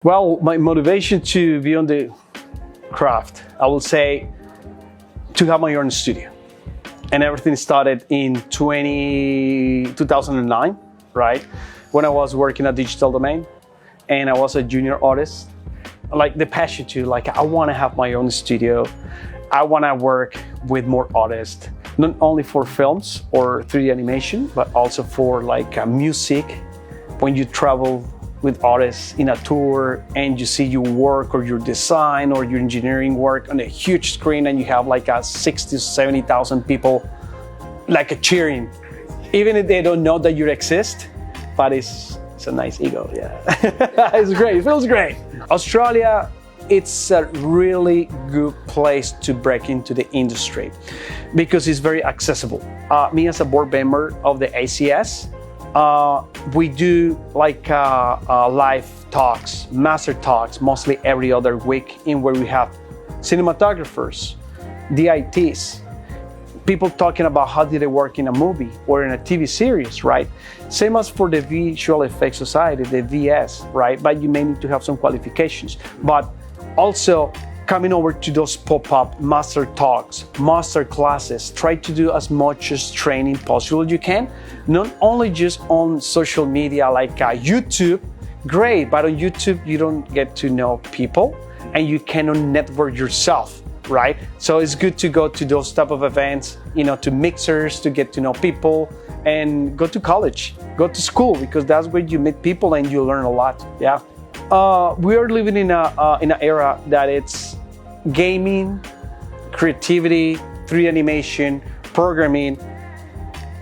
Well, my motivation to be on the craft, I will say, to have my own studio. And everything started in 2009, right? When I was working at Digital Domain and I was a junior artist. Like the passion to, like, I want to have my own studio. I want to work with more artists, not only for films or 3D animation, but also for like music. When you travel with artists in a tour and you see your work or your design or your engineering work on a huge screen and you have like a 60, 70,000 people like a cheering, even if they don't know that you exist, but it's a nice ego, yeah. It's great, it feels great. Australia, it's a really good place to break into the industry because it's very accessible. Me as a board member of the ACS, we do like live talks, master talks, mostly every other week, in where we have cinematographers, DITs, people talking about how did they work in a movie or in a TV series, right? Same as for the Visual Effects Society, the VS, right? But you may need to have some qualifications. But also coming over to those pop-up master talks, master classes, try to do as much as training possible you can, not only just on social media like YouTube, great, but on YouTube you don't get to know people and you cannot network yourself, right? So it's good to go to those type of events, you know, to mixers, to get to know people, and go to college, go to school, because that's where you meet people and you learn a lot, yeah. We are living in an era that it's gaming, creativity, 3D animation, programming.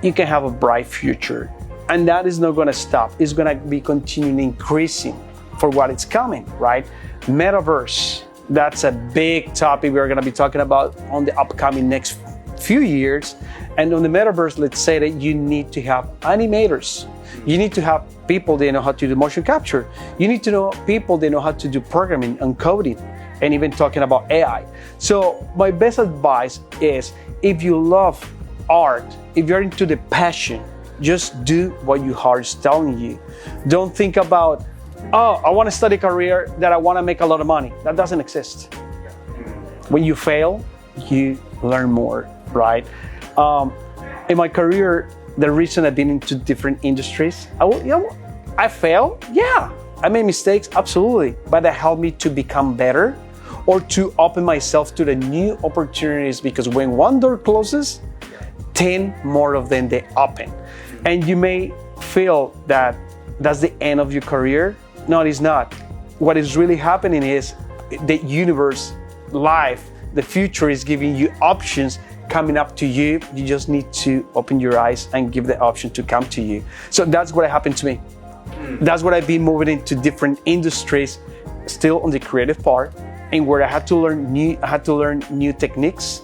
You can have a bright future, and that is not going to stop. It's going to be continuing increasing for what it's coming, right? Metaverse, that's a big topic we're going to be talking about on the upcoming next few years. And on the metaverse, let's say that you need to have animators. You need to have people that know how to do motion capture. You need to know people that know how to do programming and coding, and even talking about AI. So my best advice is, if you love art, if you're into the passion, just do what your heart is telling you. Don't think about, oh, I want to study a career that I want to make a lot of money. That doesn't exist. When you fail, you learn more, right? In my career, the reason I've been into different industries, I failed, yeah. I made mistakes, absolutely, but that helped me to become better or to open myself to the new opportunities, because when one door closes, 10 more of them they open. And you may feel that that's the end of your career. No, it's not. What is really happening is the universe, life, the future is giving you options coming up to you. You just need to open your eyes and give the option to come to you. So that's what happened to me. That's what I've been moving into different industries, still on the creative part, and where I had to learn new techniques,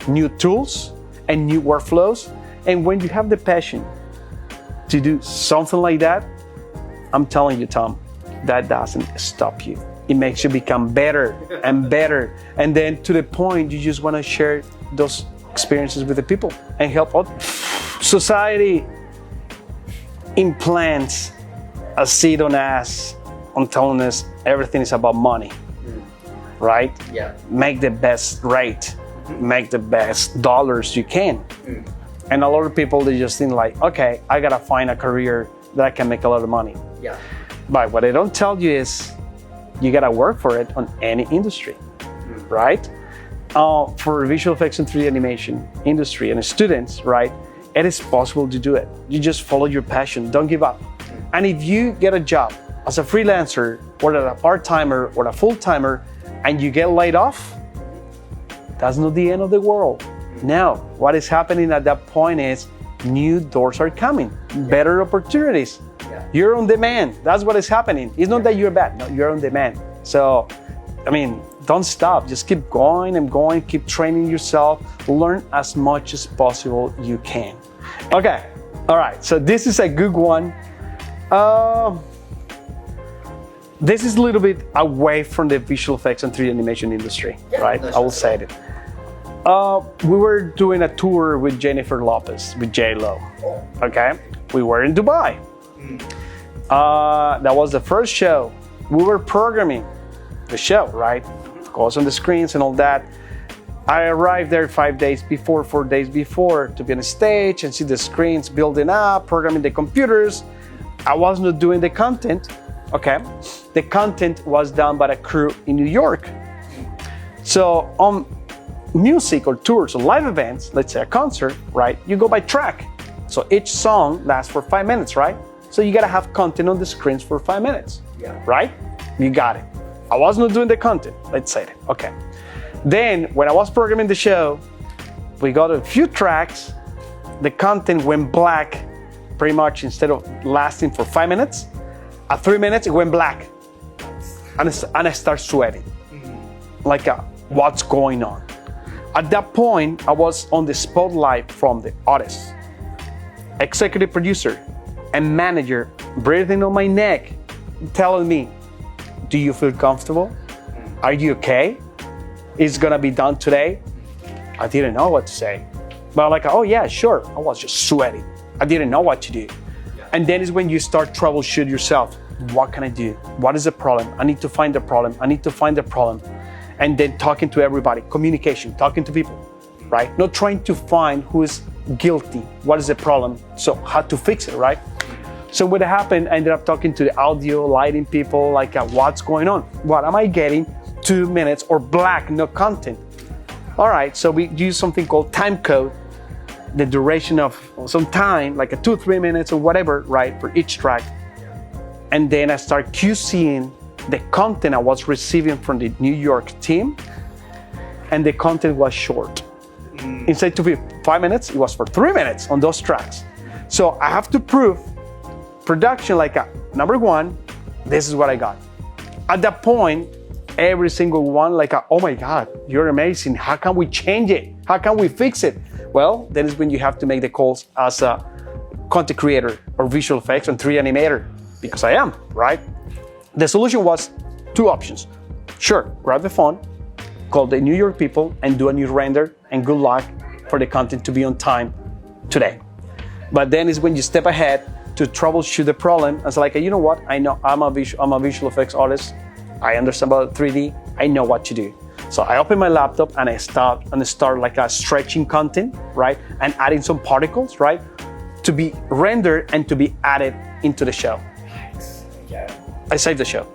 new tools, and new workflows. And when you have the passion to do something like that, I'm telling you, Tom, that doesn't stop you. It makes you become better and better. And then to the point, you just want to share those experiences with the people and help out. Society implants a seed on us on telling us everything is about money, right? Yeah. Make the best rate, make the best dollars you can. And a lot of people, they just think like, okay, I gotta find a career that I can make a lot of money. Yeah. But what they don't tell you is you gotta work for it on any industry, right? For visual effects and 3D animation industry and students, right? It is possible to do it. You just follow your passion, don't give up. And if you get a job as a freelancer or as a part-timer or a full-timer and you get laid off, that's not the end of the world. Now, what is happening at that point is new doors are coming, better opportunities. Yeah. You're on demand. That's what is happening. It's not that you're bad, no, you're on demand. So, I mean, don't stop. Just keep going and going, keep training yourself, learn as much as possible you can. Okay, all right, so this is a good one. This is a little bit away from the visual effects and 3D animation industry, right? I will say it. We were doing a tour with Jennifer Lopez, with J-Lo, okay? We were in Dubai. That was the first show we were programming the show, right? It goes on the screens and all that. I arrived there 5 days before, 4 days before, to be on a stage and see the screens building up, programming the computers. I was not doing the content, okay? The content was done by a crew in New York. So on music or tours or live events, let's say a concert, right? You go by track. So each song lasts for 5 minutes, right? So you gotta have content on the screens for 5 minutes, right? You got it. I was not doing the content, let's say that, okay. Then when I was programming the show, we got a few tracks, the content went black pretty much. Instead of lasting for 5 minutes, at 3 minutes it went black. And I start sweating. Like, what's going on? At that point, I was on the spotlight from the artist, executive producer, and manager breathing on my neck, telling me, do you feel comfortable? Are you okay? It's gonna be done today? I didn't know what to say. But like, oh yeah, sure. I was just sweating. I didn't know what to do. And then is when you start troubleshoot yourself. What can I do? What is the problem? I need to find the problem. I need to find the problem. And then talking to everybody, communication, talking to people, right? Not trying to find who is guilty. What is the problem? So how to fix it, right? So what happened, I ended up talking to the audio, lighting people, like what's going on? What am I getting? 2 minutes or black, no content. All right, so we use something called time code, the duration of some time, like a 2-3 minutes or whatever, right, for each track. And then I start QCing the content I was receiving from the New York team, and the content was short. Instead to be 5 minutes, it was for 3 minutes on those tracks. So I have to prove production, like number one, this is what I got. At that point, every single one, like, oh my God, you're amazing. How can we change it? How can we fix it? Well, that is when you have to make the calls as a content creator or visual effects and 3D animator, because I am, right? The solution was 2 options. Sure, grab the phone, call the New York people and do a new render, and good luck for the content to be on time today. But then is when you step ahead to troubleshoot the problem. It's like, you know what? I know I'm a visual effects artist. I understand about 3D. I know what to do. So I open my laptop and I start like a stretching content, right? And adding some particles, right? To be rendered and to be added into the show. I saved the show.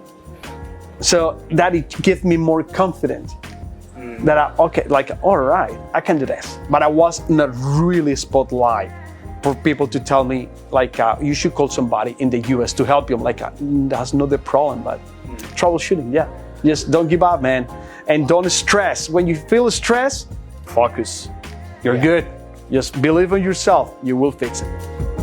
So that it gives me more confidence that all right, I can do this. But I was not really spotlight for people to tell me, like, you should call somebody in the US to help you. I'm like, that's not the problem, but troubleshooting, yeah. Just don't give up, man. And don't stress. When you feel stress, focus. You're good. Just believe in yourself. You will fix it.